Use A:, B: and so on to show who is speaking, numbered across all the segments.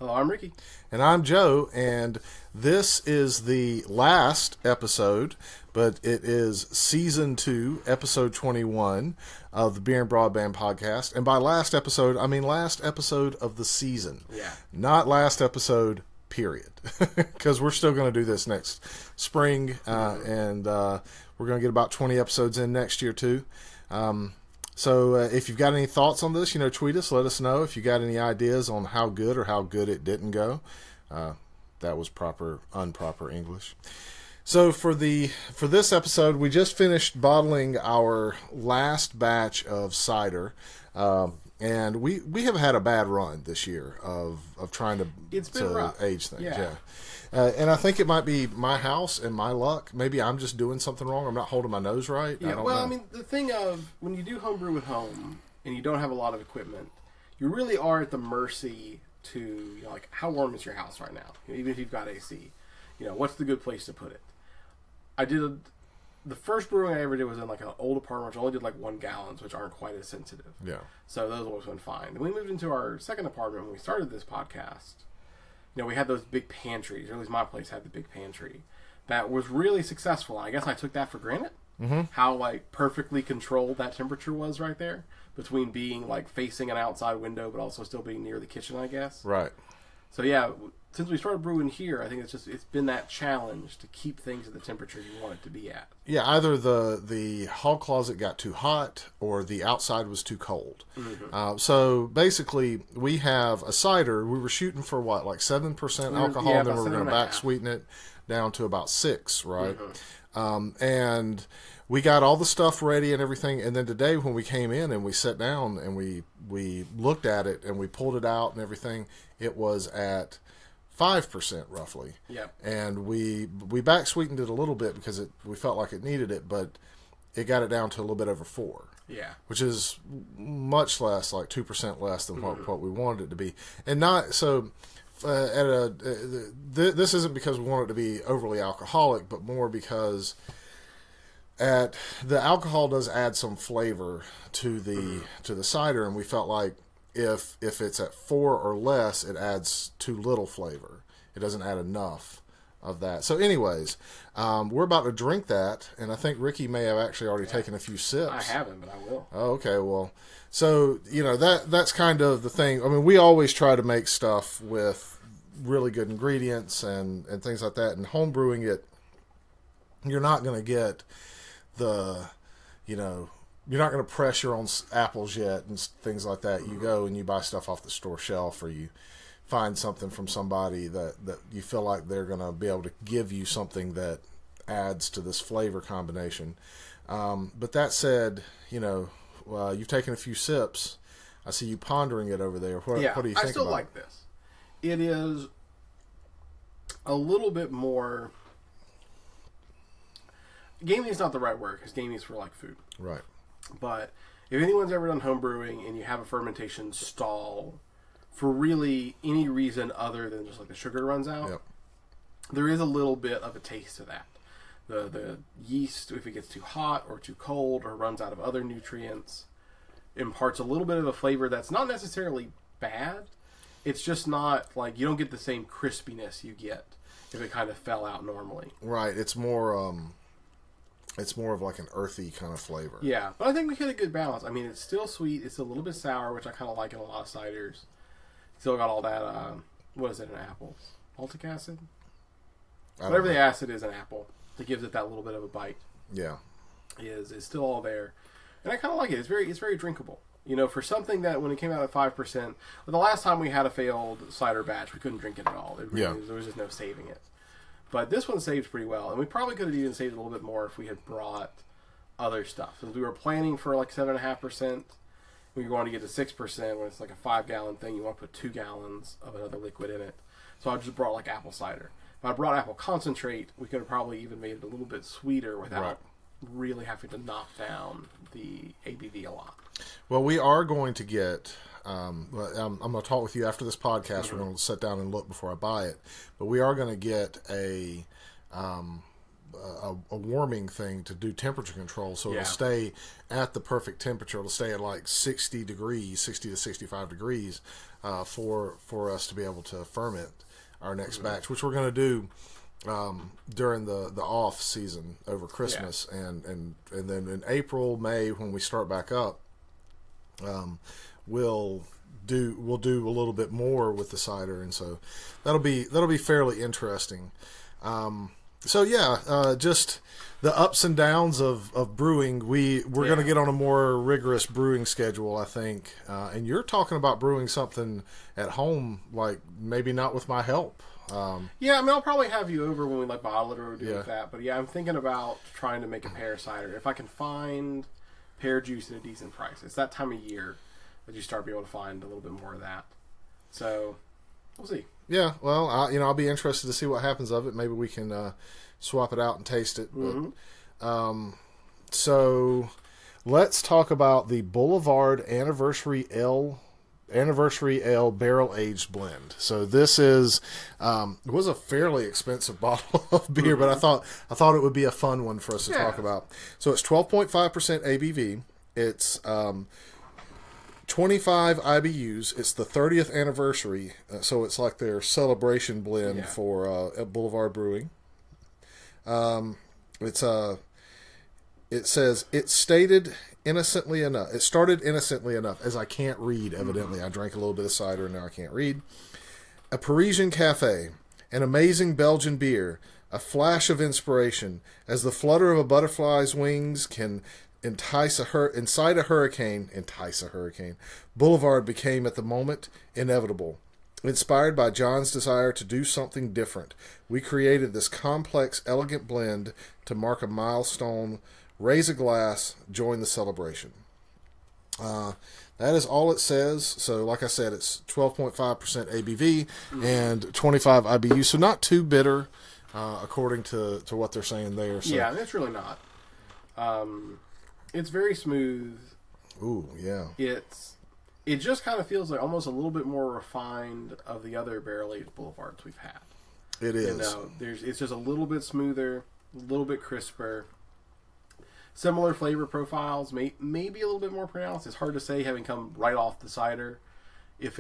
A: Hello, I'm Ricky.
B: And I'm Joe, and this is the last episode, but it is Season 2, Episode 21 of the Beer and Broadband podcast. And by last episode, I mean last episode of the season.
A: Yeah.
B: Not last episode, period. Because we're still going to do this next spring, and we're going to get about 20 episodes in next year, too. So if you've got any thoughts on this, tweet us, let us know. If you got any ideas on how good or how good it didn't go. That was improper English. So for this episode, we just finished bottling our last batch of cider. And we have had a bad run this year of trying to age things. Yeah. And I think it might be my house and my luck. Maybe I'm just doing something wrong. I'm not holding my nose right.
A: Yeah,
B: I don't know.
A: I mean, the thing of when you do homebrew at home and you don't have a lot of equipment, you really are at the mercy to, like, how warm is your house right now? Even if you've got AC. What's the good place to put it? The first brewing I ever did was in, like, an old apartment, which only did, like, 1 gallons, which aren't quite as sensitive.
B: Yeah.
A: So those always went fine. Then we moved into our second apartment when we started this podcast. We had those big pantries, or at least my place had the big pantry. That was really successful. I guess I took that for granted.
B: Mm-hmm.
A: How, like, perfectly controlled that temperature was right there. Between being, like, facing an outside window, but also still being near the kitchen, I guess.
B: Right.
A: So, yeah, since we started brewing here, I think it's been that challenge to keep things at the temperature you want it to be at.
B: Yeah, either the hall closet got too hot or the outside was too cold.
A: Mm-hmm.
B: So basically, we have a cider. We were shooting for what, like 7% alcohol, and then we were going to back sweeten it down to about 6, right?
A: Mm-hmm.
B: And we got all the stuff ready and everything. And then today, when we came in and we sat down and we looked at it and we pulled it out and everything, it was at 5% roughly.
A: Yep.
B: And we back sweetened it a little bit because we felt like it needed it, but it got it down to a little bit over 4.
A: Yeah.
B: Which is much less, like 2% less than what we wanted it to be. And not so this isn't because we want it to be overly alcoholic, but more because the alcohol does add some flavor to the cider, and we felt like if it's at 4 or less, it adds too little flavor. It doesn't add enough of that. So anyways, we're about to drink that, and I think Ricky may have actually already taken a few sips.
A: I haven't, but I will.
B: Oh, okay, well, so, that's kind of the thing. I mean, we always try to make stuff with really good ingredients and things like that, and home brewing it, you're not going to get you're not going to press your own apples yet and things like that. You go and you buy stuff off the store shelf, or you find something from somebody that you feel like they're going to be able to give you something that adds to this flavor combination. But that said, you've taken a few sips. I see you pondering it over there. What do you think about it?
A: I still like this. It is a little bit more... Gaming is not the right word, because gaming is for, like, food.
B: Right.
A: But if anyone's ever done home brewing and you have a fermentation stall for really any reason other than just like the sugar runs out,
B: yep,
A: there is a little bit of a taste to that. The yeast, if it gets too hot or too cold or runs out of other nutrients, imparts a little bit of a flavor that's not necessarily bad. It's just not like you don't get the same crispiness you get if it kind of fell out normally.
B: Right. It's more of like an earthy kind of flavor.
A: Yeah, but I think we hit a good balance. I mean, it's still sweet. It's a little bit sour, which I kind of like in a lot of ciders. Still got all that, what is it in apples? Maltic acid? Whatever the acid is in apple that gives it that little bit of a bite.
B: Yeah.
A: Is still all there. And I kind of like it. It's very drinkable. For something that when it came out at 5%, the last time we had a failed cider batch, we couldn't drink it at all. There was just no saving it. But this one saved pretty well, and we probably could have even saved a little bit more if we had brought other stuff. Since we were planning for like 7.5%, we wanted to get to 6%. When it's like a 5-gallon thing, you want to put 2 gallons of another liquid in it. So I just brought like apple cider. If I brought apple concentrate, we could have probably even made it a little bit sweeter without really having to knock down the ABV a lot.
B: Well, we are going to get... I'm going to talk with you after this podcast. We're going to sit down and look before I buy it. But we are going to get a a warming thing to do temperature control, so it'll stay at the perfect temperature. It'll stay at like 60 to 65 degrees for us to be able to ferment our next batch, which we're going to do during the off season over Christmas, and then in April, May, when we start back up, we'll do a little bit more with the cider, and so that'll be fairly interesting. Just the ups and downs of brewing. We're going to get on a more rigorous brewing schedule, I think. And you're talking about brewing something at home, like maybe not with my help.
A: I mean, I'll probably have you over when we bottle it or do that. But I'm thinking about trying to make a pear cider. If I can find pear juice at a decent price. It's that time of year that you start being able to find a little bit more of that. So we'll see. Yeah,
B: well, I'll be interested to see what happens of it. Maybe we can swap it out and taste it. But, so let's talk about the Boulevard Anniversary Ale Barrel Aged Blend. So this is it was a fairly expensive bottle of beer, but I thought it would be a fun one for us to talk about. So it's 12.5% ABV. It's 25 IBUs. It's the 30th anniversary, so it's like their celebration blend for Boulevard Brewing. It says it started innocently enough, as I can't read, evidently. I drank a little bit of cider and now I can't read. A Parisian cafe, an amazing Belgian beer, a flash of inspiration, as the flutter of a butterfly's wings can entice a hurricane. Boulevard became at the moment inevitable. Inspired by John's desire to do something different, we created this complex, elegant blend to mark a milestone. Raise a glass, join the celebration. That is all it says. So, like I said, it's 12.5% ABV and 25 IBU. So, not too bitter, according to what they're saying there. So.
A: Yeah, it's really not. It's very smooth.
B: Ooh, yeah.
A: It just kind of feels like almost a little bit more refined of the other barrel-aged Boulevards we've had.
B: It is.
A: It's just a little bit smoother, a little bit crisper. Similar flavor profiles, maybe a little bit more pronounced. It's hard to say, having come right off the cider, if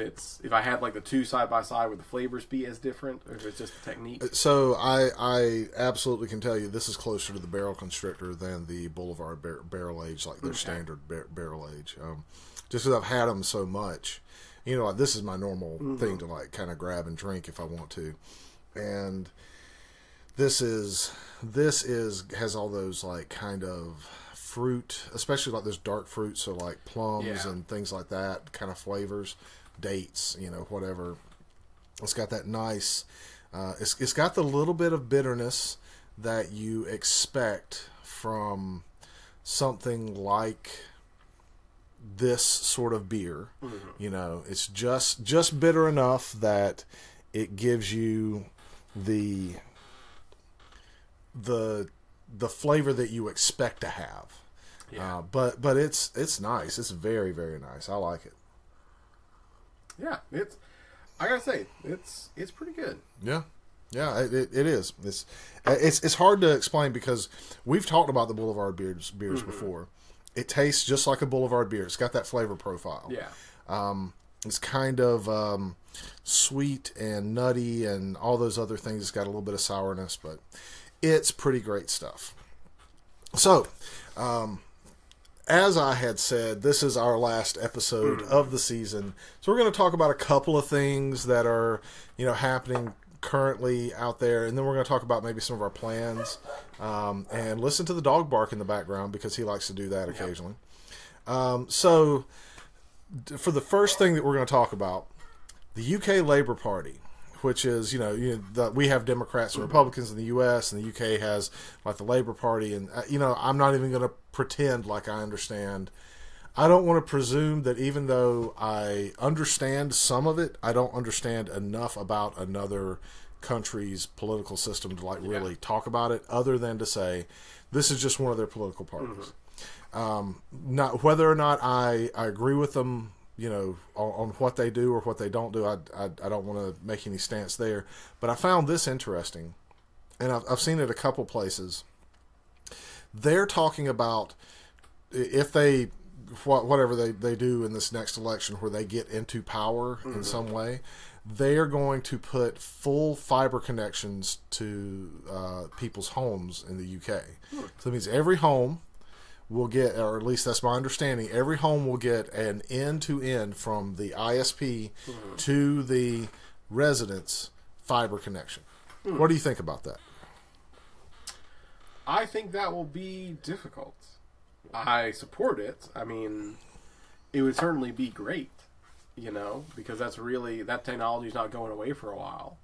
A: I had like the two side by side, would the flavors be as different, or if it's just the technique?
B: So I absolutely can tell you this is closer to the Barrel Constrictor than the Boulevard Barrel Age, like their standard barrel age. Just because I've had them so much, like this is my normal thing to like kind of grab and drink if I want to, and this has all those like kind of fruit, especially like those dark fruits, so like plums and things like that kind of flavors, dates, whatever. It's got that nice, it's got the little bit of bitterness that you expect from something like this sort of beer. It's just bitter enough that it gives you the flavor that you expect to have. But it's nice. It's very, very nice. I like it.
A: Yeah, I gotta say, it's pretty good.
B: Yeah, it is. It's hard to explain because we've talked about the Boulevard beers before. It tastes just like a Boulevard beer. It's got that flavor profile.
A: Yeah.
B: It's kind of sweet and nutty and all those other things. It's got a little bit of sourness, but it's pretty great stuff. So, as I had said, this is our last episode of the season. So we're going to talk about a couple of things that are, happening currently out there, and then we're going to talk about maybe some of our plans, and listen to the dog bark in the background because he likes to do that occasionally. So, for the first thing that we're going to talk about, the UK Labour Party, which is, we have Democrats and Republicans in the U.S., and the UK has, like, the Labour Party, and, I'm not even going to pretend like I understand. I don't want to presume that even though I understand some of it, I don't understand enough about another country's political system to, really talk about it, other than to say, this is just one of their political parties. Not whether or not I agree with them, on what they do or what they don't do. I don't want to make any stance there. But I found this interesting. and I've seen it a couple places. They're talking about if they, whatever they do in this next election where they get into power in some way, they are going to put full fiber connections to people's homes in the UK. So that means every home will get, or at least that's my understanding, every home will get an end-to-end from the ISP to the residence fiber connection. What do you think about that?
A: I think that will be difficult. I support it. I mean, it would certainly be great, because that's really, that technology is not going away for a while.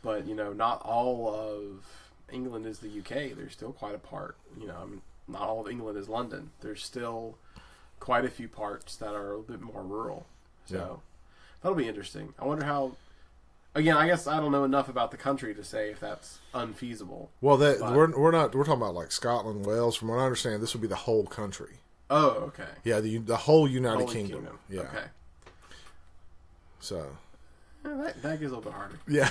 A: But, not all of England is the UK. There's still quite a part, not all of England is London. There's still quite a few parts that are a little bit more rural. So that'll be interesting. I wonder how. Again, I guess I don't know enough about the country to say if that's unfeasible.
B: Well, we're talking about like Scotland, Wales. From what I understand, this would be the whole country.
A: Oh, okay.
B: Yeah, the whole United Kingdom. Yeah.
A: Okay.
B: So.
A: That gets a little bit harder.
B: Yeah.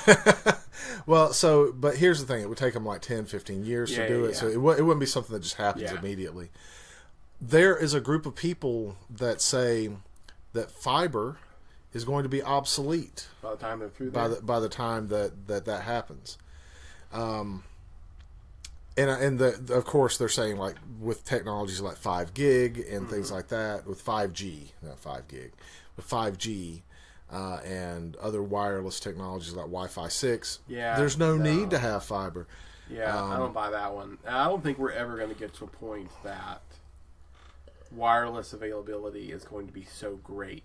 B: Well, but here's the thing. It would take them like 10, 15 years to do it. So it wouldn't be something that just happens immediately. There is a group of people that say that fiber is going to be obsolete
A: by the time they're through there.
B: By the time that happens. And of course they're saying like with technologies like 5 gig and things like that, with 5G, not 5 gig, with 5G and other wireless technologies like Wi-Fi 6, there's no need to have fiber.
A: Yeah, I don't buy that one. I don't think we're ever going to get to a point that wireless availability is going to be so great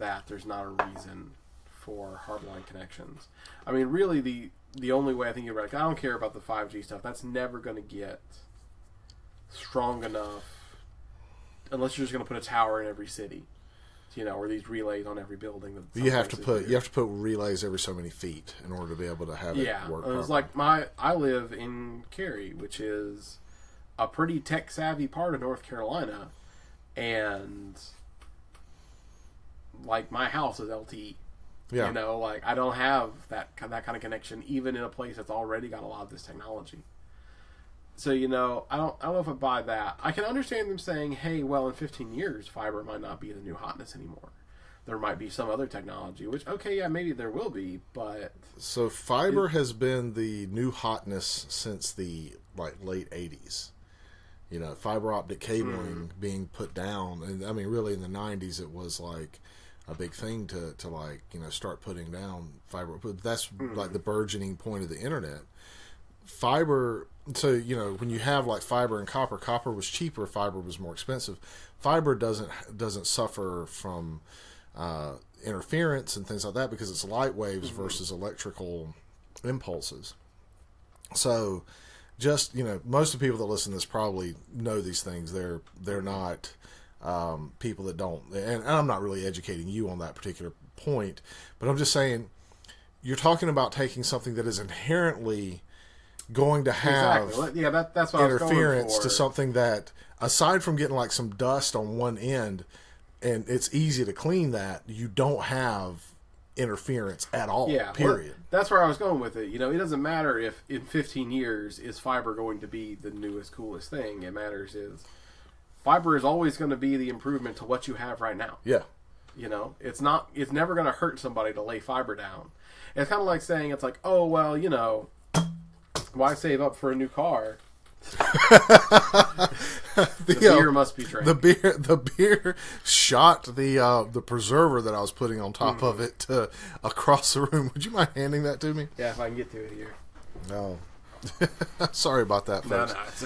A: that there's not a reason for hardline connections. I mean, really, the only way I think you're right, I don't care about the 5G stuff. That's never going to get strong enough unless you're just going to put a tower in every city, or these relays on every building.
B: You have to put relays every so many feet in order to be able to have it work.
A: Yeah, it's like I live in Cary, which is a pretty tech savvy part of North Carolina, and like my house is LTE. Yeah. I don't have that kind of connection even in a place that's already got a lot of this technology. So, I don't know if I buy that. I can understand them saying, hey, well, in 15 years, fiber might not be the new hotness anymore. There might be some other technology, which, okay, yeah, maybe there will be, but...
B: So fiber has been the new hotness since the late 80s. Fiber optic cabling being put down. And I mean, really in the 90s, it was like a big thing to start putting down fiber. But that's like the burgeoning point of the internet. Fiber, so when you have like fiber and copper was cheaper, fiber was more expensive. Fiber doesn't suffer from interference and things like that because it's light waves versus electrical impulses. So just most of the people that listen to this probably know these things. They're not people that don't, and I'm not really educating you on that particular point, but I'm just saying you're talking about taking something that is inherently going to have
A: that's what
B: interference to something that, aside from getting like some dust on one end, and it's easy to clean that, you don't have interference at all. Period.
A: Well, that's where I was going with it. It doesn't matter if in 15 years is fiber going to be the newest, coolest thing. It matters is fiber is always going to be the improvement to what you have right now.
B: Yeah.
A: It's never going to hurt somebody to lay fiber down. It's kind of like saying, it's like, oh, well, why save up for a new car? The beer must be drank.
B: The beer shot the preserver that I was putting on top of it across the room. Would you mind handing that to me?
A: Yeah, if I can get to it here.
B: No. Sorry about that, folks.
A: No, it's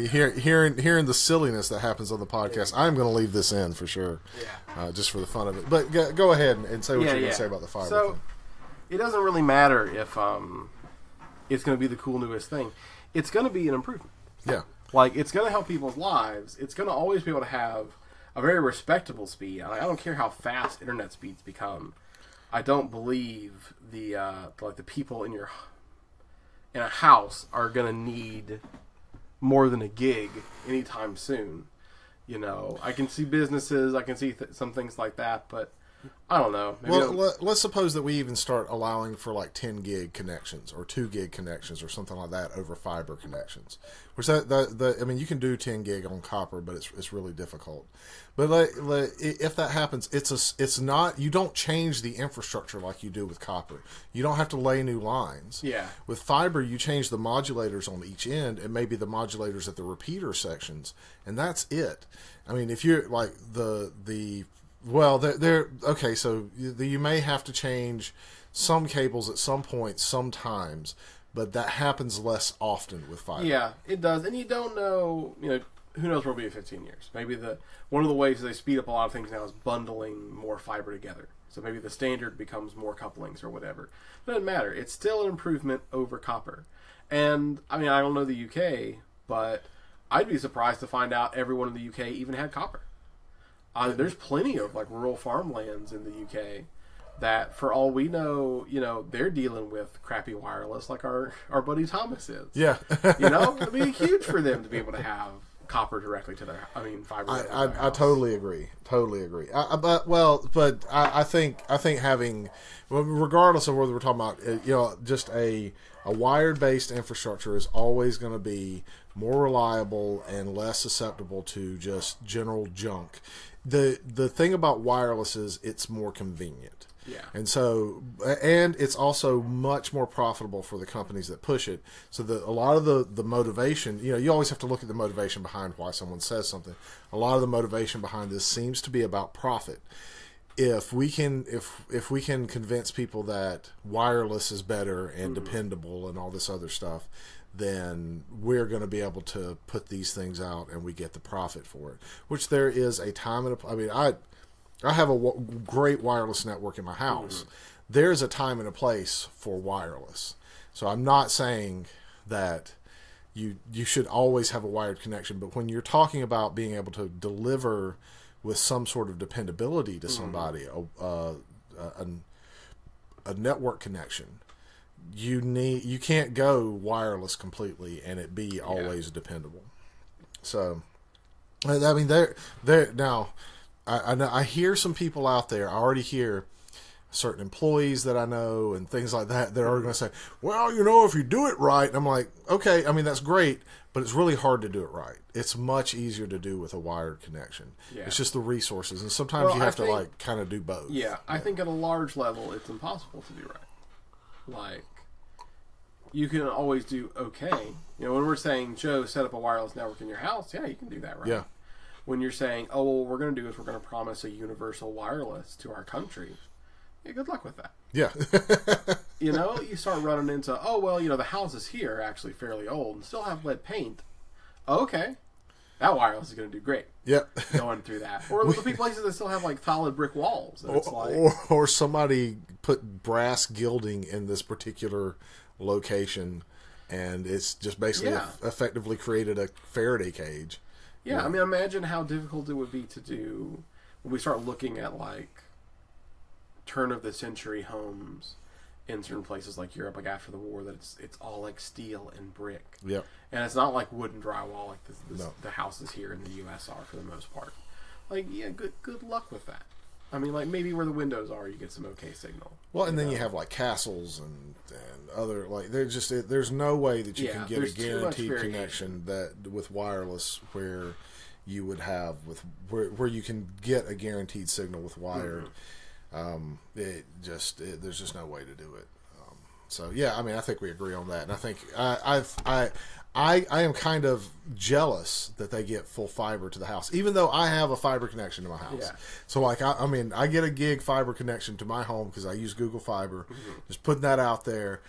B: okay. Hearing the silliness that happens on the podcast, I'm going to leave this in for sure.
A: Yeah.
B: Just for the fun of it. But go ahead and say what you're going to say about the fiber.
A: So, it doesn't really matter if it's going to be the cool newest thing. It's going to be an improvement.
B: Yeah.
A: It's going to help people's lives. It's going to always be able to have a very respectable speed. I don't care how fast internet speeds become. I don't believe the people in a house are going to need more than a gig anytime soon. I can see businesses, I can see some things like that, but I don't know. Maybe
B: let's suppose that we even start allowing for like 10 gig connections or 2 gig connections or something like that over fiber connections. Which I mean, you can do 10 gig on copper, but it's really difficult. But if that happens, it's not, you don't change the infrastructure like you do with copper. You don't have to lay new lines.
A: Yeah.
B: With fiber, you change the modulators on each end and maybe the modulators at the repeater sections, and that's it. I mean, if you're like okay, so you may have to change some cables at some point sometimes, but that happens less often with fiber.
A: Yeah, it does. And you don't know, who knows where we'll be in 15 years. Maybe one of the ways they speed up a lot of things now is bundling more fiber together. So maybe the standard becomes more couplings or whatever. It doesn't matter. It's still an improvement over copper. And, I mean, I don't know the UK, but I'd be surprised to find out everyone in the UK even had copper. There's plenty of like rural farmlands in the UK that, for all we know, they're dealing with crappy wireless like our buddy Thomas is.
B: Yeah.
A: It'd be huge for them to be able to have copper directly to fiber.
B: I totally agree. But I think having, regardless of whether we're talking about, just a wired based infrastructure is always going to be more reliable and less susceptible to just general junk. The thing about wireless is it's more convenient.
A: Yeah.
B: And it's also much more profitable for the companies that push it. So a lot of the motivation, you always have to look at the motivation behind why someone says something. A lot of the motivation behind this seems to be about profit. If we can convince people that wireless is better and dependable and all this other stuff, then we're going to be able to put these things out and we get the profit for it. Which there is a time and I have a great wireless network in my house. Mm-hmm. There's a time and a place for wireless. So I'm not saying that you should always have a wired connection, but when you're talking about being able to deliver with some sort of dependability to somebody, a network connection, you can't go wireless completely and it be always dependable. So, I mean, now. I hear some people out there. I already hear certain employees that I know and things like that are going to say, well, if you do it right. And I'm like, okay, I mean, that's great, but it's really hard to do it right. It's much easier to do with a wired connection. Yeah. It's just the resources. And sometimes you have to kind of do both.
A: Yeah, I think at a large level, it's impossible to do right. Like, you can always do okay. When we're saying, Joe, set up a wireless network in your house, yeah, you can do that right. Yeah. When you're saying, oh, well, what we're going to do is we're going to promise a universal wireless to our country, yeah, good luck with that.
B: Yeah.
A: You start running into, oh, well, the houses here are actually fairly old and still have lead paint. Oh, okay. That wireless is going to do great.
B: Yep.
A: Going through that. Or the places that still have, like, solid brick walls. And it's
B: or somebody put brass gilding in this particular location, and it's just basically effectively created a Faraday cage.
A: Yeah, I mean, imagine how difficult it would be to do when we start looking at, like, turn-of-the-century homes in certain places like Europe, like after the war, that it's all, like, steel and brick.
B: Yep.
A: And it's not like wood and drywall like the houses here in the U.S. are for the most part. Like, yeah, good luck with that. I mean, like, maybe where the windows are, you get some okay signal.
B: Well, and then you have, like, castles and other, like, there's no way that you can get a guaranteed connection with wireless where you would have where you can get a guaranteed signal with wired. Mm-hmm. There's just no way to do it. So yeah, I mean, I think we agree on that, and I think I am kind of jealous that they get full fiber to the house, even though I have a fiber connection to my house. Yeah. So like, I get a gig fiber connection to my home because I use Google Fiber. Mm-hmm. Just putting that out there.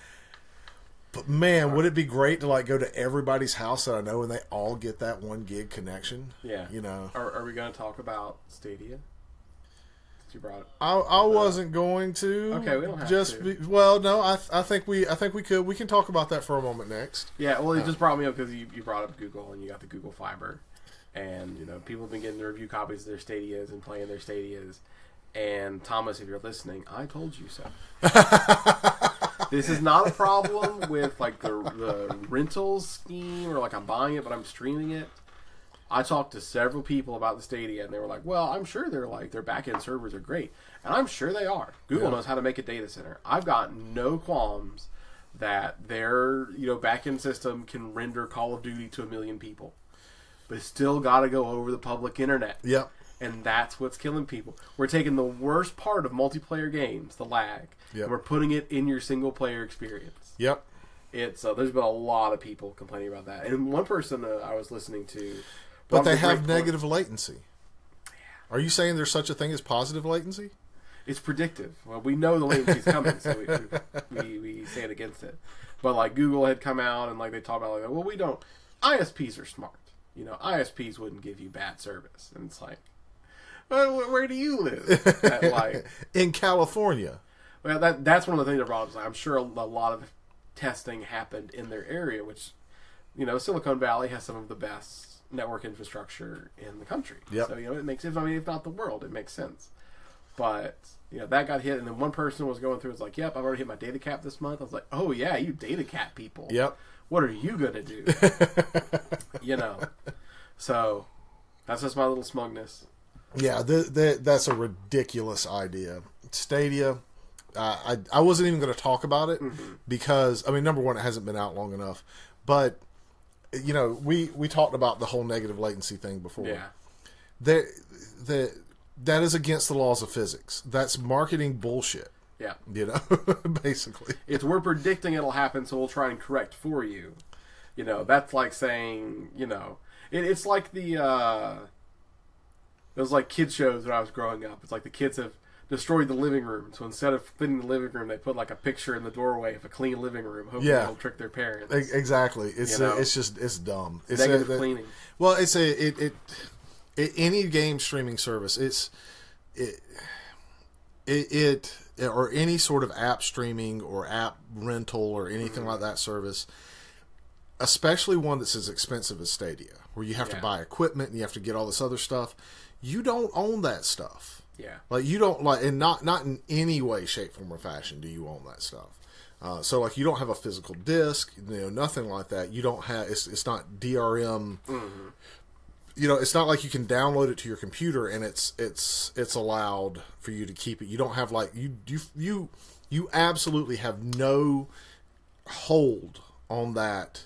B: But man, would it be great to like go to everybody's house that I know and they all get that 1 gig connection?
A: Yeah. Are we going to talk about Stadia? You brought it.
B: I wasn't going to.
A: Okay, we don't have to.
B: No, I think we could. We can talk about that for a moment next.
A: Yeah, well, it just brought me up because you brought up Google and you got the Google Fiber, and people have been getting the review copies of their Stadias and playing their Stadias. And Thomas, if you're listening, I told you so. This is not a problem with like the rentals scheme or like I'm buying it but I'm streaming it. I talked to several people about the Stadia, and they were like, well, I'm sure their back-end servers are great. And I'm sure they are. Google knows how to make a data center. I've got no qualms that their back-end system can render Call of Duty to 1 million people. But it's still got to go over the public internet.
B: Yep.
A: And that's what's killing people. We're taking the worst part of multiplayer games, the lag, and we're putting it in your single-player experience.
B: Yep.
A: It's there's been a lot of people complaining about that. And one person I was listening to...
B: But they have negative latency. Yeah. Are you saying there's such a thing as positive latency?
A: It's predictive. Well, we know the latency's coming, so we stand against it. But like Google had come out and like they talk about well, we don't. ISPs are smart. ISPs wouldn't give you bad service, and it's like, well, where do you live?
B: In California.
A: Well, that's one of the things that brought up. I'm sure a lot of testing happened in their area, which Silicon Valley has some of the best network infrastructure in the country.
B: Yep.
A: So it makes if not the world, it makes sense. But that got hit, and then one person was going through. It's like, yep, I've already hit my data cap this month. I was like, oh yeah, you data cap people.
B: Yep.
A: What are you gonna do? So that's just my little smugness.
B: Yeah, that's a ridiculous idea. Stadia. I wasn't even going to talk about it because number one, it hasn't been out long enough, but we talked about the whole negative latency thing before.
A: Yeah.
B: That is against the laws of physics. That's marketing bullshit.
A: Yeah.
B: Basically.
A: We're predicting it'll happen, so we'll try and correct for you. That's like saying, it's like it was like kids shows when I was growing up. It's like the kids have destroyed the living room, so instead of cleaning the living room, they put like a picture in the doorway of a clean living room, hoping it'll trick their parents.
B: Exactly. It's dumb. It's
A: negative cleaning.
B: Well, it's any game streaming service. Or any sort of app streaming or app rental or anything like that service, especially one that's as expensive as Stadia, where you have to buy equipment and you have to get all this other stuff. You don't own that stuff.
A: Yeah.
B: Like you don't and not in any way, shape, form, or fashion do you own that stuff. So like you don't have a physical disc, nothing like that. You don't have it's not DRM. Mm-hmm. It's not like you can download it to your computer and it's allowed for you to keep it. You don't have like you absolutely have no hold on that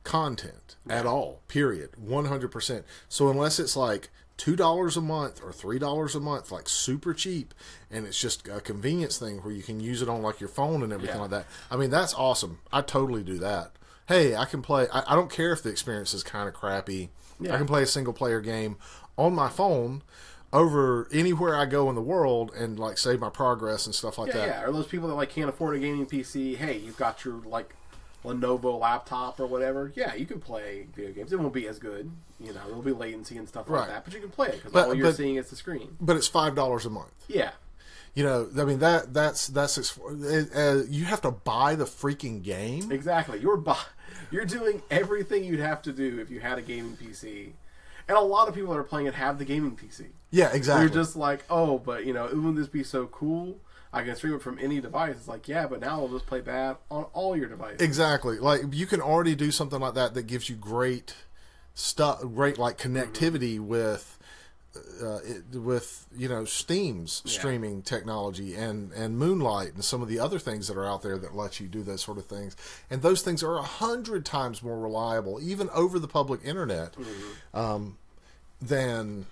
B: content at all. Period. 100%. So unless it's like $2 a month or $3 a month, like super cheap, and it's just a convenience thing where you can use it on like your phone and everything like that. That's awesome. I totally do that. Hey, I can play. I don't care if the experience is kind of crappy. Yeah. I can play a single player game on my phone over anywhere I go in the world and like save my progress and stuff like that. Yeah,
A: or those people that like can't afford a gaming PC. Hey, you've got your like Lenovo laptop or whatever. Yeah, you can play video games. It won't be as good. There'll be latency and stuff like that, but you can play it because all you're seeing is the screen.
B: But it's $5 a month.
A: Yeah.
B: That's you have to buy the freaking game.
A: Exactly. You're doing everything you'd have to do if you had a gaming PC. And a lot of people that are playing it have the gaming PC.
B: Yeah, exactly.
A: They're just like, oh, but wouldn't this be so cool? I can stream it from any device. It's like, yeah, but now I'll just play bad on all your devices.
B: Exactly. Like you can already do something like that gives you great stuff, great like connectivity with Steam's streaming technology and Moonlight and some of the other things that are out there that let you do those sort of things. And those things are 100 times more reliable, even over the public internet, than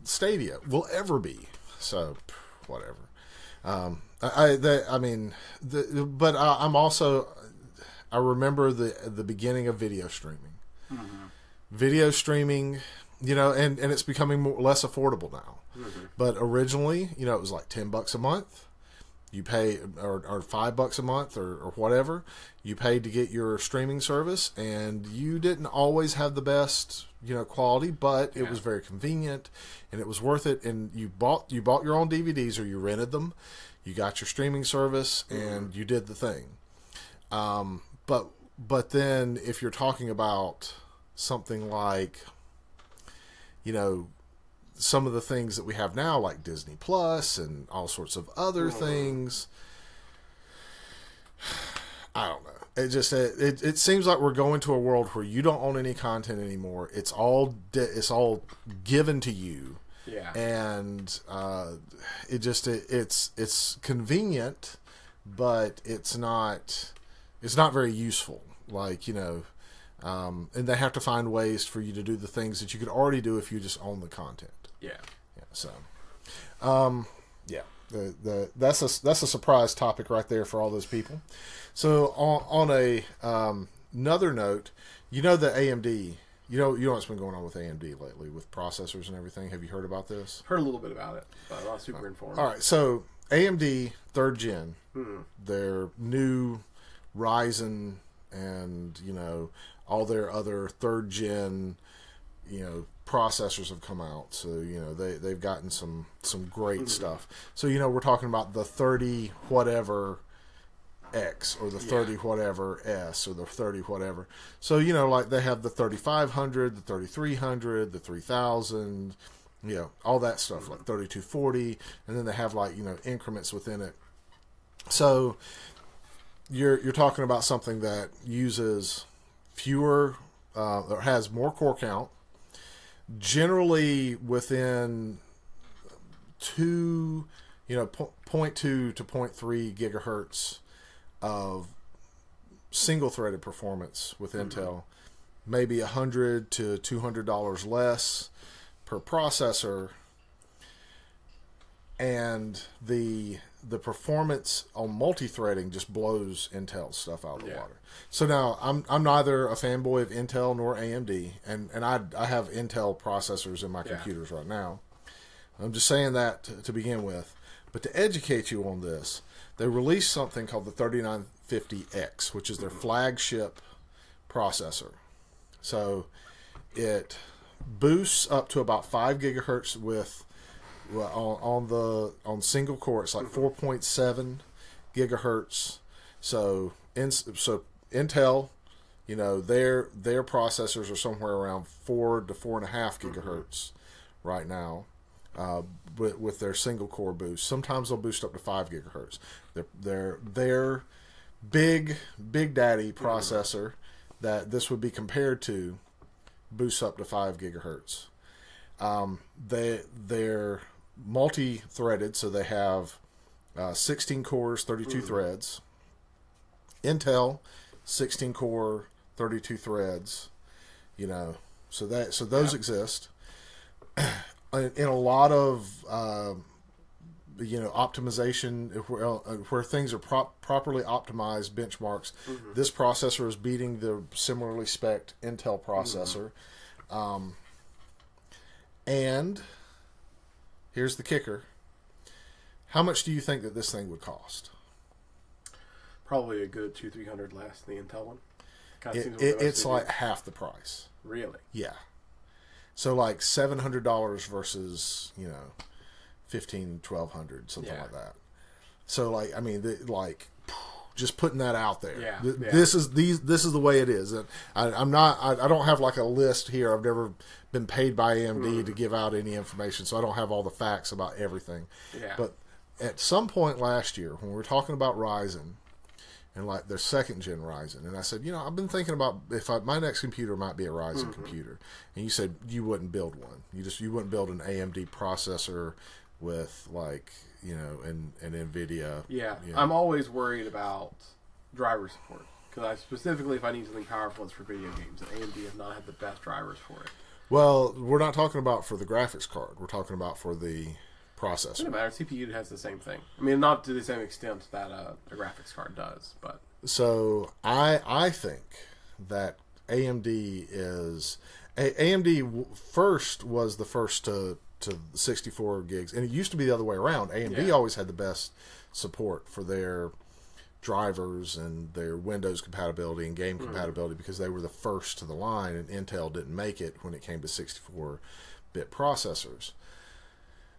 B: Stadia will ever be. So, whatever. I'm also, I remember the beginning of video streaming. Mm-hmm. Video streaming, and it's becoming less affordable now. Mm-hmm. But originally, it was like $10 a month. You pay, or $5 a month, or whatever. You paid to get your streaming service, and you didn't always have the best, quality, but it was very convenient, and it was worth it. And you bought your own DVDs, or you rented them. You got your streaming service, and you did the thing. But then if you're talking about something like, some of the things that we have now, like Disney Plus and all sorts of other things, I don't know. it seems like we're going to a world where you don't own any content anymore. It's all given to you.
A: Yeah.
B: And it's convenient, but it's not very useful. Like, and they have to find ways for you to do the things that you could already do if you just own the content.
A: Yeah.
B: Yeah. So, yeah. That's a surprise topic right there for all those people. So on a another note, that AMD, you know what's been going on with AMD lately with processors and everything. Have you heard about this?
A: Heard a little bit about it, but I'm not super informed.
B: All right, so AMD 3rd gen, their new Ryzen and all their other 3rd gen processors have come out. So they've gotten some great stuff. So we're talking about the 30 whatever X or the 30 whatever S or the 30 whatever. So like they have the 3500, the 3300, the 3000, all that stuff, like 3240, and then they have like increments within it. So you're talking about something that uses fewer or has more core count, generally within 0.2 to 0.3 gigahertz of single-threaded performance with Intel, maybe $100 to $200 less per processor, and the performance on multi-threading just blows Intel stuff out of the water. So now I'm neither a fanboy of Intel nor AMD, and I have Intel processors in my computers right now. I'm just saying that to begin with. But to educate you on this, they released something called the 3950X, which is their flagship processor. So it boosts up to about 5 gigahertz with on single core. It's like 4.7 gigahertz. So Intel, their processors are somewhere around 4 to 4.5 gigahertz right now. With their single core boost, sometimes they'll boost up to 5 gigahertz. Their big daddy processor that this would be compared to boosts up to 5 gigahertz. They're multi-threaded, so they have 16 cores, 32 threads. Intel, 16 core, 32 threads. So those exist. In a lot of optimization where things are properly optimized benchmarks, this processor is beating the similarly spec'd Intel processor. And here's the kicker: how much do you think that this thing would cost?
A: Probably a good $200-300 less than the Intel one.
B: It's like half the price.
A: Really?
B: Yeah. So like $700 versus $1,500-1,200, something like that. So just putting that out there.
A: Yeah.
B: This is the way it is. I don't have like a list here. I've never been paid by AMD to give out any information, so I don't have all the facts about everything.
A: Yeah.
B: But at some point last year, when we were talking about Ryzen and like their 2nd gen Ryzen, and I said, I've been thinking about my next computer might be a Ryzen computer, and you said you wouldn't build one. You wouldn't build an AMD processor with an NVIDIA.
A: Yeah, I'm always worried about driver support because specifically if I need something powerful, it's for video games, and AMD has not had the best drivers for it.
B: Well, we're not talking about for the graphics card. We're talking about for the processor.
A: It doesn't matter. CPU has the same thing. I mean, not to the same extent that a graphics card does, but
B: so I think that AMD first was the first to 64 gigs, and it used to be the other way around. AMD always had the best support for their drivers and their Windows compatibility and game compatibility because they were the first to the line, and Intel didn't make it when it came to 64-bit processors.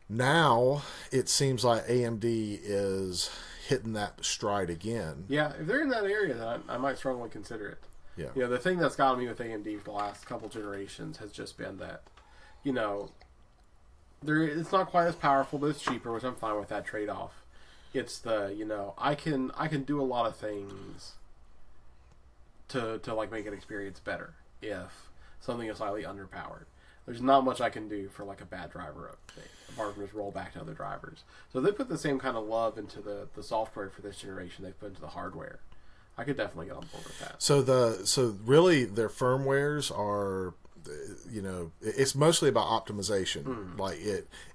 B: Now it seems like AMD is hitting that stride again.
A: Yeah, if they're in that area, then I might strongly consider it.
B: Yeah.
A: The thing that's gotten me with AMD for the last couple generations has just been that, it's not quite as powerful, but it's cheaper, which I'm fine with that trade-off. It's the, I can do a lot of things to like make an experience better if something is slightly underpowered. There's not much I can do for like a bad driver update, apart from just roll back to other drivers. So if they put the same kind of love into the software for this generation they've put into the hardware, I could definitely get on board with that.
B: So really their firmwares are, you know, it's mostly about optimization,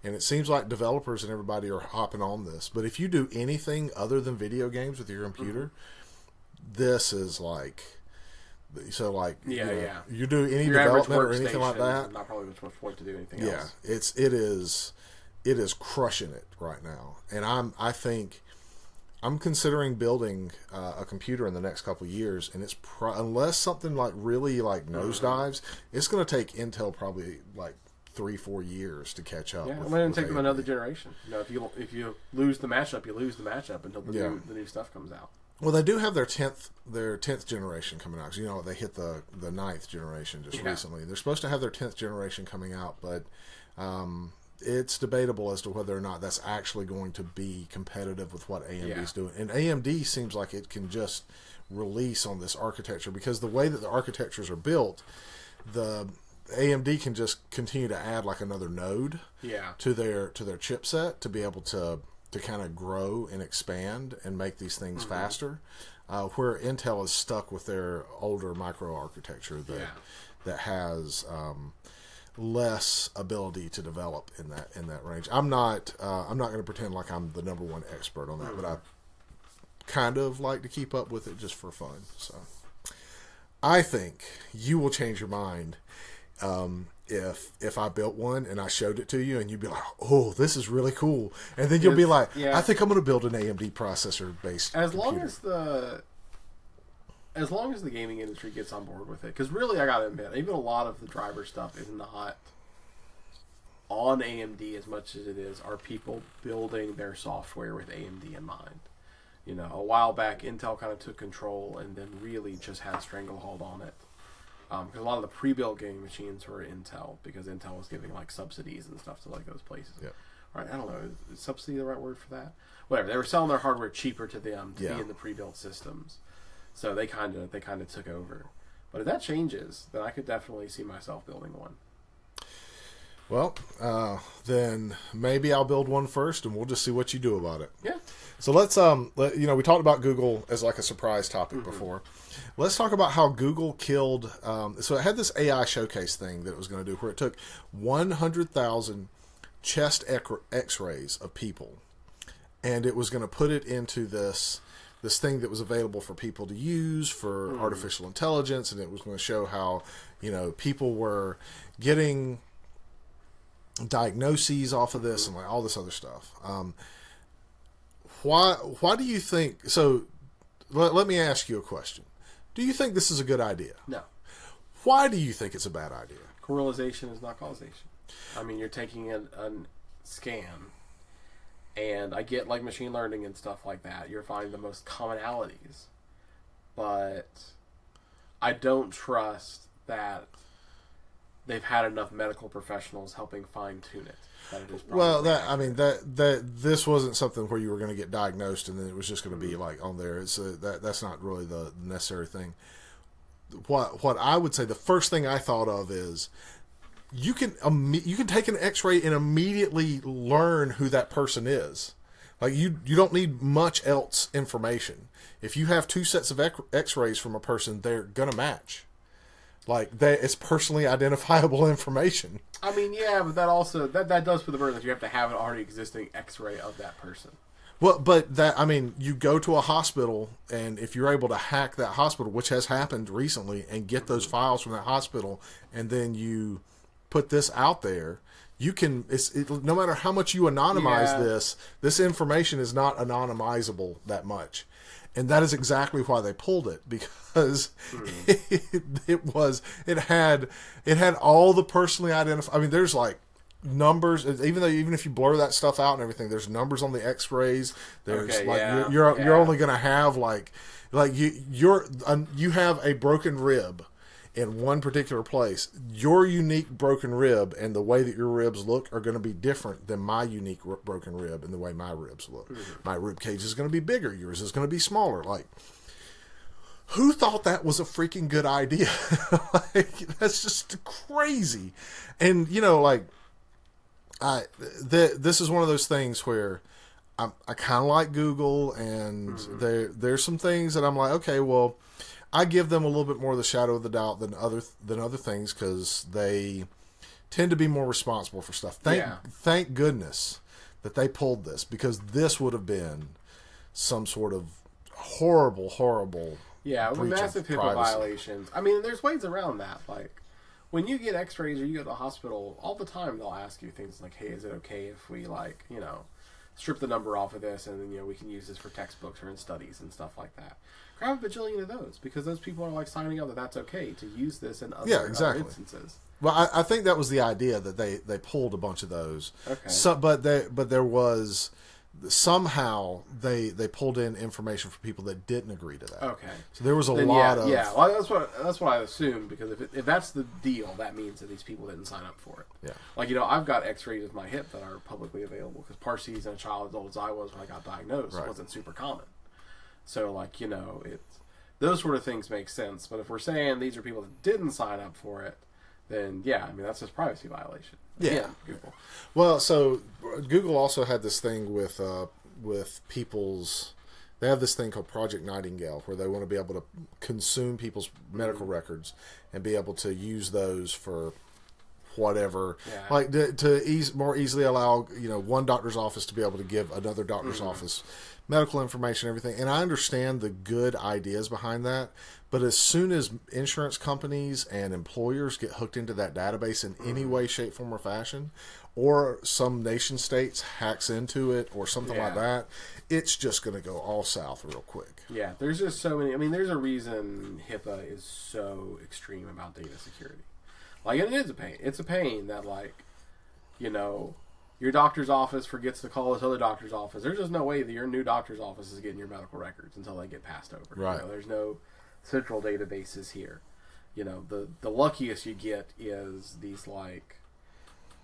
B: and it seems like developers and everybody are hopping on this. But if you do anything other than video games with your computer, this is like, so like, you do any
A: your
B: development or anything like that,
A: not probably much point to do anything else.
B: It is crushing it right now, and I think I'm considering building a computer in the next couple of years, and it's unless something like really like nosedives, it's going to take Intel probably like 3-4 years to catch up.
A: Yeah, it might take them another generation. You know, if you lose the matchup, you lose the matchup until the new stuff comes out.
B: Well, they do have their 10th generation coming out. 'Cause, you know, they hit the 9th generation just recently. They're supposed to have their 10th generation coming out, but it's debatable as to whether or not that's actually going to be competitive with what AMD's doing. And AMD seems like it can just release on this architecture, because the way that the architectures are built, the AMD can just continue to add like another node to their chipset to be able to kind of grow and expand and make these things faster, where Intel is stuck with their older microarchitecture that has less ability to develop in that range. I'm not going to pretend like I'm the number one expert on that, but I kind of like to keep up with it just for fun. So I think you will change your mind if I built one and I showed it to you, and you'd be like, "Oh, this is really cool," and then you'll be like, "I think I'm going to build an AMD processor based."
A: As long as the gaming industry gets on board with it, because really, I gotta admit, even a lot of the driver stuff is not on AMD as much as it are people building their software with AMD in mind. You know, a while back, Intel kind of took control and then really just had a stranglehold on it. Because a lot of the pre-built gaming machines were Intel, because Intel was giving like subsidies and stuff to like those places. Yeah. Right? I don't know, is subsidy the right word for that? Whatever. They were selling their hardware cheaper to them to be in the pre-built systems. So they kind of took over. But if that changes, then I could definitely see myself building one.
B: Well, then maybe I'll build one first, and we'll just see what you do about it.
A: Yeah.
B: So let's we talked about Google as like a surprise topic before. Let's talk about how Google killed. So it had this AI showcase thing that it was going to do, where it took 100,000 chest X-rays of people, and it was going to put it into this thing that was available for people to use for artificial intelligence, and it was going to show how, you know, people were getting diagnoses off of this and like all this other stuff. Why do you think so? Let me ask you a question. Do you think this is a good idea?
A: No.
B: Why do you think it's a bad idea?
A: Correlation is not causation. I mean, you're taking a scan, and I get like machine learning and stuff like that. You're finding the most commonalities, but I don't trust that they've had enough medical professionals helping fine tune it.
B: Well, this wasn't something where you were going to get diagnosed and then it was just going to be like on there. It's that's not really the necessary thing. What I would say, the first thing I thought of is you can take an X-ray and immediately learn who that person is. Like you don't need much else information. If you have two sets of X-rays from a person, they're gonna match. Like it's personally identifiable information.
A: I mean, yeah, but that also that does put the burden that you have to have an already existing X-ray of that person.
B: Well, but you go to a hospital, and if you're able to hack that hospital, which has happened recently, and get those files from that hospital, and then you put this out there, you can. No matter how much you anonymize this information is not anonymizable that much. And that is exactly why they pulled it, because it had all the personally identified. I mean, there's like numbers. Even if you blur that stuff out and everything, there's numbers on the X-rays. There's you're only going to have you have a broken rib in one particular place. Your unique broken rib and the way that your ribs look are going to be different than my unique broken rib and the way my ribs look. My rib cage is going to be bigger. Yours is going to be smaller. Like, who thought that was a freaking good idea? Like, that's just crazy. And, you know, like, this is one of those things where I kind of like Google, and there's some things that I'm like, okay, well, I give them a little bit more of the shadow of the doubt than other things, because they tend to be more responsible for stuff. Thank goodness that they pulled this, because this would have been some sort of horrible
A: with massive HIPAA violations. I mean, there's ways around that. Like, when you get x-rays or you go to the hospital, all the time they'll ask you things like, hey, is it okay if we, like, you know, strip the number off of this, and then, you know, we can use this for textbooks or in studies and stuff like that. Grab a bajillion of those, because those people are, like, signing up that that's okay to use this in other instances.
B: Well, I think that was the idea, that they pulled a bunch of those. Okay. So, but there was somehow they pulled in information for people that didn't agree to that.
A: Okay.
B: So there was a lot of
A: well, that's what I assumed, because if that's the deal, that means that these people didn't sign up for it.
B: Yeah.
A: Like, you know, I've got X-rays of my hip that are publicly available, because Parsees in a child as old as I was when I got diagnosed wasn't super common. So, like, you know, those sort of things make sense. But if we're saying these are people that didn't sign up for it, then I mean, that's just privacy violation.
B: Yeah.
A: Google.
B: Well, so Google also had this thing with people's. They have this thing called Project Nightingale, where they want to be able to consume people's medical records and be able to use those for whatever, like to more easily allow, you know, one doctor's office to be able to give another doctor's office medical information, everything. And I understand the good ideas behind that, but as soon as insurance companies and employers get hooked into that database in any way, shape, form, or fashion, or some nation states hacks into it or something like that, it's just going to go all south real quick.
A: Yeah, there's just so many. I mean, there's a reason HIPAA is so extreme about data security. Like, it is a pain. It's a pain that, like, you know, your doctor's office forgets to call this other doctor's office. There's just no way that your new doctor's office is getting your medical records until they get passed over.
B: Right.
A: You know, there's no central databases here. You know, the luckiest you get is these, like,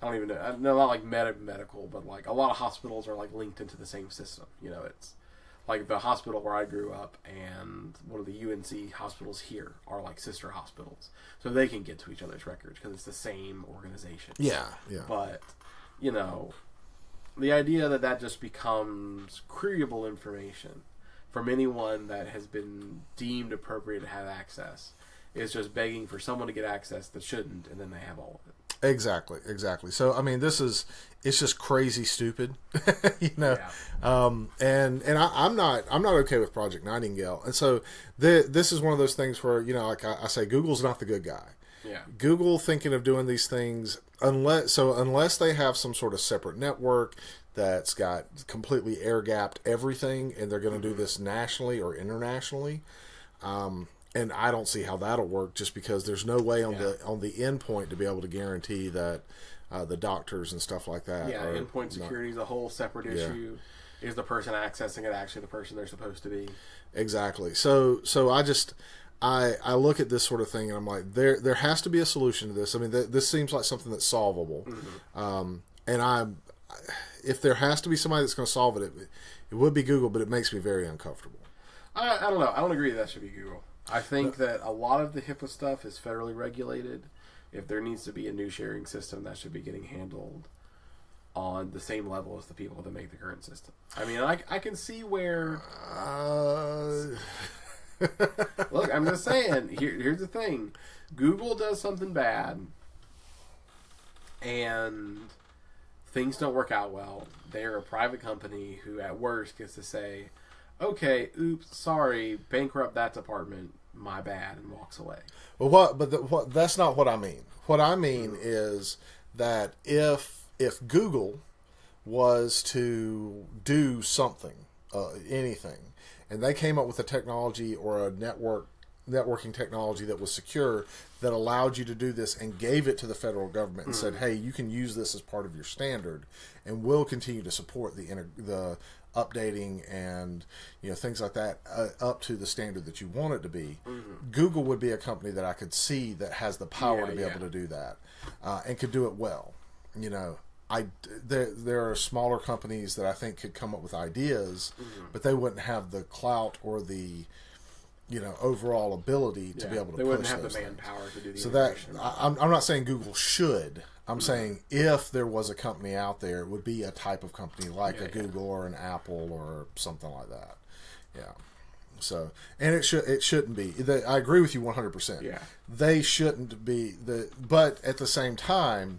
A: I don't even know, no, not like medical, but like a lot of hospitals are like linked into the same system. You know, it's like the hospital where I grew up and one of the UNC hospitals here are like sister hospitals, so they can get to each other's records because it's the same organization.
B: Yeah.
A: But, you know, the idea that just becomes queryable information from anyone that has been deemed appropriate to have access is just begging for someone to get access that shouldn't, and then they have all of it. Exactly.
B: So, I mean, it's just crazy stupid, you know. Yeah. And I'm not okay with Project Nightingale. And so this is one of those things where, you know, like I say, Google's not the good guy.
A: Yeah.
B: Google thinking of doing these things unless they have some sort of separate network that's got completely air-gapped everything, and they're going to do this nationally or internationally. And I don't see how that'll work, just because there's no way on the endpoint to be able to guarantee that the doctors and stuff like that.
A: Yeah, endpoint security is a whole separate issue. Is the person accessing it actually the person they're supposed to be? Exactly.
B: So I look at this sort of thing and I'm like, there has to be a solution to this. I mean, this seems like something that's solvable. Mm-hmm. And if there has to be somebody that's going to solve it, it would be Google, but it makes me very uncomfortable.
A: I don't know. I don't agree that should be Google. I think that a lot of the HIPAA stuff is federally regulated. If there needs to be a new sharing system, that should be getting handled on the same level as the people that make the current system. I mean, I can see where... Look, I'm just saying, here's the thing. Google does something bad, and things don't work out well. They're a private company who, at worst, gets to say, okay, oops, sorry, bankrupt that department, my bad, and walks away.
B: Well, that's not what I mean. What I mean is that if Google was to do something, anything, and they came up with a technology or a networking technology that was secure, that allowed you to do this, and gave it to the federal government and said, hey, you can use this as part of your standard, and we'll continue to support the updating and, you know, things like that up to the standard that you want it to be. Mm-hmm. Google would be a company that I could see that has the power to be able to do that, and could do it well. You know, there are smaller companies that I think could come up with ideas, but they wouldn't have the clout or the overall ability to be able to
A: they
B: push
A: wouldn't have
B: those
A: the
B: things.
A: manpower to do the
B: So
A: integration.
B: I'm not saying Google should. I'm saying if there was a company out there, it would be a type of company like a Google or an Apple or something like that. Yeah. So, and it shouldn't be. I agree with you 100%.
A: Yeah.
B: They shouldn't be but at the same time,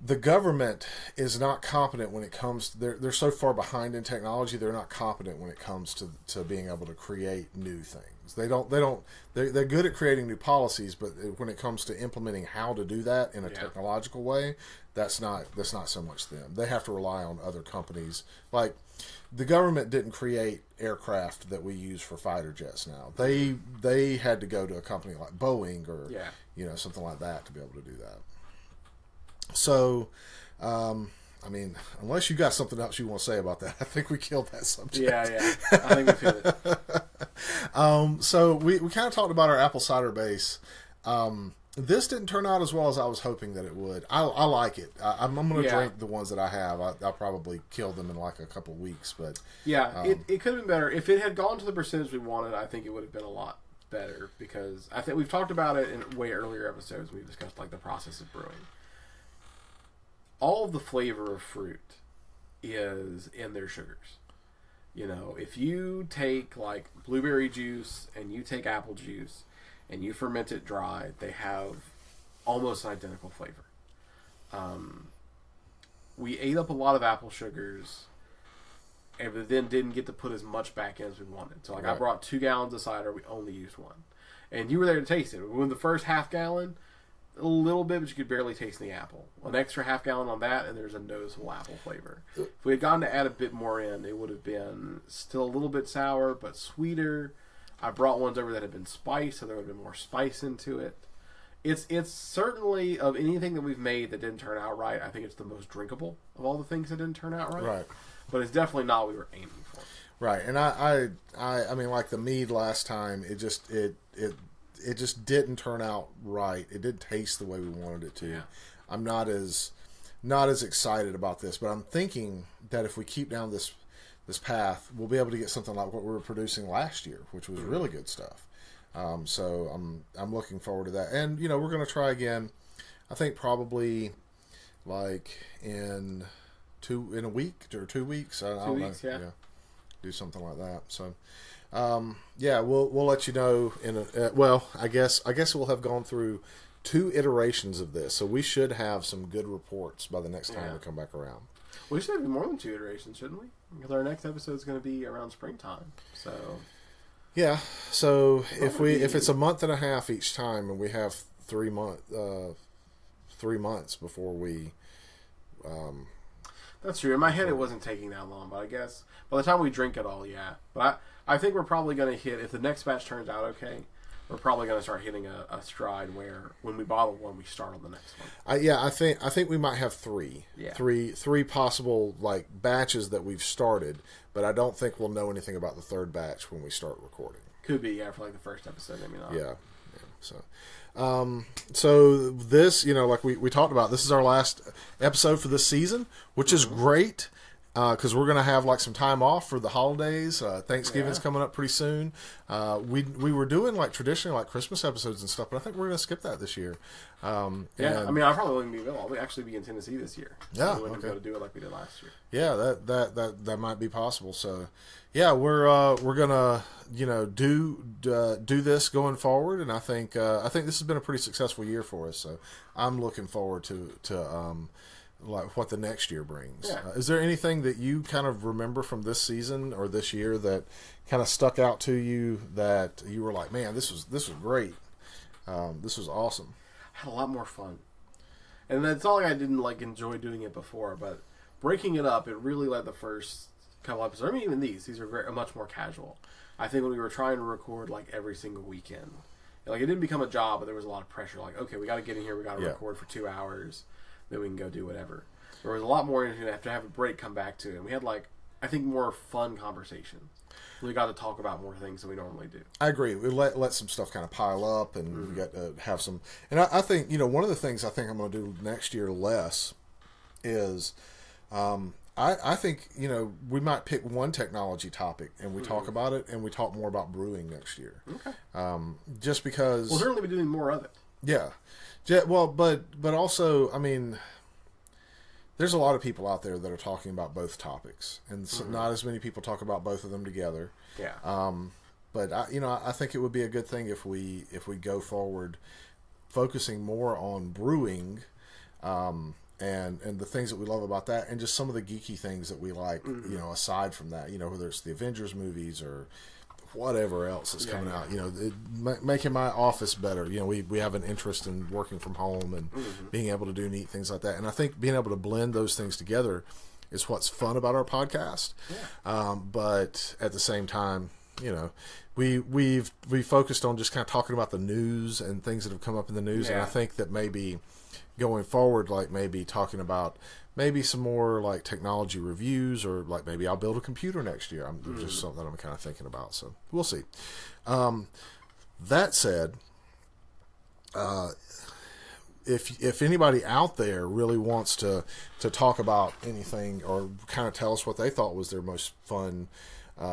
B: the government is not competent when it comes. They're so far behind in technology. They're not competent when it comes to being able to create new things. They're good at creating new policies, but when it comes to implementing how to do that in a technological way, that's not so much them. They have to rely on other companies. Like the government didn't create aircraft that we use for fighter jets now. They had to go to a company like Boeing or something like that to be able to do that. So, unless you got something else you want to say about that, I think we killed that subject.
A: Yeah. I think we feel it.
B: So we kind of talked about our apple cider base. This didn't turn out as well as I was hoping that it would. I like it. I'm going to drink the ones that I have. I'll probably kill them in like a couple of weeks, but
A: it could have been better if it had gone to the percentage we wanted. I think it would have been a lot better because I think we've talked about it in way earlier episodes. We've discussed like the process of brewing. All of the flavor of fruit is in their sugars. If you take like blueberry juice and you take apple juice and you ferment it dry, they have almost an identical flavor. We ate up a lot of apple sugars and then didn't get to put as much back in as we wanted. So I brought 2 gallons of cider, we only used 1. And you were there to taste it. When the first half gallon, a little bit, but you could barely taste the apple. An extra half gallon on that, and there's a noticeable apple flavor. If we had gone to add a bit more in, it would have been still a little bit sour, but sweeter. I brought ones over that had been spiced, so there would have been more spice into it. It's certainly, of anything that we've made that didn't turn out right, I think it's the most drinkable of all the things that didn't turn out right.
B: Right.
A: But it's definitely not what we were aiming for.
B: Right, and I mean, like the mead last time, it just didn't turn out right. It didn't taste the way we wanted it to.
A: Yeah.
B: I'm not as excited about this, but I'm thinking that if we keep down this path, we'll be able to get something like what we were producing last year, which was really good stuff. So I'm looking forward to that, and we're going to try again. I think probably like in a week or 2 weeks. I don't know. Yeah. Do something like that. So. We'll let you know I guess we'll have gone through 2 iterations of this, so we should have some good reports by the next time we come back around.
A: We should have more than 2 iterations, shouldn't we? Because our next episode is going to be around springtime. So
B: if it's a month and a half each time, and we have 3 months before we.
A: That's true. In my head, it wasn't taking that long, but I guess by the time we drink it all, But I think we're probably going to hit, if the next batch turns out okay, we're probably going to start hitting a stride where when we bottle one, we start on the next one.
B: I think we might have 3.
A: Yeah.
B: Three possible like batches that we've started, but I don't think we'll know anything about the 3rd batch when we start recording.
A: Could be, for like the first episode, maybe not.
B: Yeah. So this, like we talked about, this is our last episode for this season, which is great. Because we're going to have like some time off for the holidays. Thanksgiving's coming up pretty soon. We were doing like traditionally like Christmas episodes and stuff, but I think we're going to skip that this year.
A: I probably wouldn't be available. I'll actually be in Tennessee this year.
B: Yeah,
A: we wouldn't be able to do it like we did last year.
B: Yeah, that might be possible. So, we're gonna do this going forward, and I think this has been a pretty successful year for us. So I'm looking forward to like what the next year brings.
A: Yeah.
B: Is there anything that you kind of remember from this season or this year that kind of stuck out to you that you were like, man, this was great. This was awesome.
A: I had a lot more fun. And it's not like I didn't like enjoy doing it before, but breaking it up, it really the first couple episodes. I mean, even these are much more casual. I think when we were trying to record like every single weekend, like it didn't become a job, but there was a lot of pressure. Like, okay, we got to get in here, we got to record for 2 hours. Then we can go do whatever. There was a lot more you have to have a break, come back to, and we had I think more fun conversations. We got to talk about more things than we normally do.
B: I agree. We let some stuff kind of pile up, and we got to have some. And I think one of the things I think I'm going to do next year less is I I think, we might pick one technology topic and we talk about it, and we talk more about brewing next year.
A: Okay.
B: Just because...
A: We'll certainly be doing more of it.
B: Yeah. Well, but also, I mean, there's a lot of people out there that are talking about both topics, and not as many people talk about both of them together.
A: Yeah.
B: But I think it would be a good thing if we go forward focusing more on brewing, and the things that we love about that, and just some of the geeky things that we like, aside from that, whether it's the Avengers movies or whatever else is coming out, making my office better. We have an interest in working from home and being able to do neat things like that. And I think being able to blend those things together is what's fun about our podcast. Yeah. But at the same time, we've focused on just kind of talking about the news and things that have come up in the news. Yeah. And I think that maybe going forward, like maybe talking about maybe some more like technology reviews, or like maybe I'll build a computer next year. Just something I'm kind of thinking about. So we'll see. That said, if anybody out there really wants to talk about anything or kind of tell us what they thought was their most fun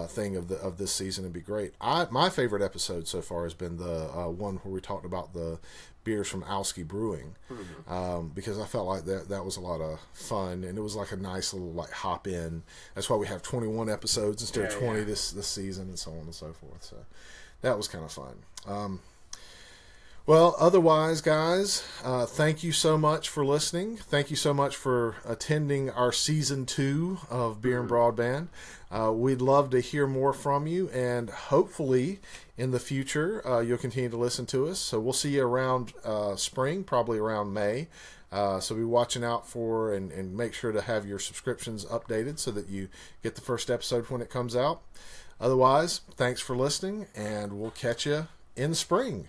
B: thing of this season, it'd be great. My favorite episode so far has been the one where we talked about the beers from Alski Brewing, because I felt like that was a lot of fun, and it was like a nice little like hop in. That's why we have 21 episodes instead of 20 this season, and so on and so forth. So that was kind of fun. Well, otherwise, guys, thank you so much for listening. Thank you so much for attending our Season 2 of Beer and Broadband. We'd love to hear more from you, and hopefully in the future you'll continue to listen to us. So we'll see you around spring, probably around May. So be watching out for and make sure to have your subscriptions updated so that you get the first episode when it comes out. Otherwise, thanks for listening, and we'll catch you in the spring.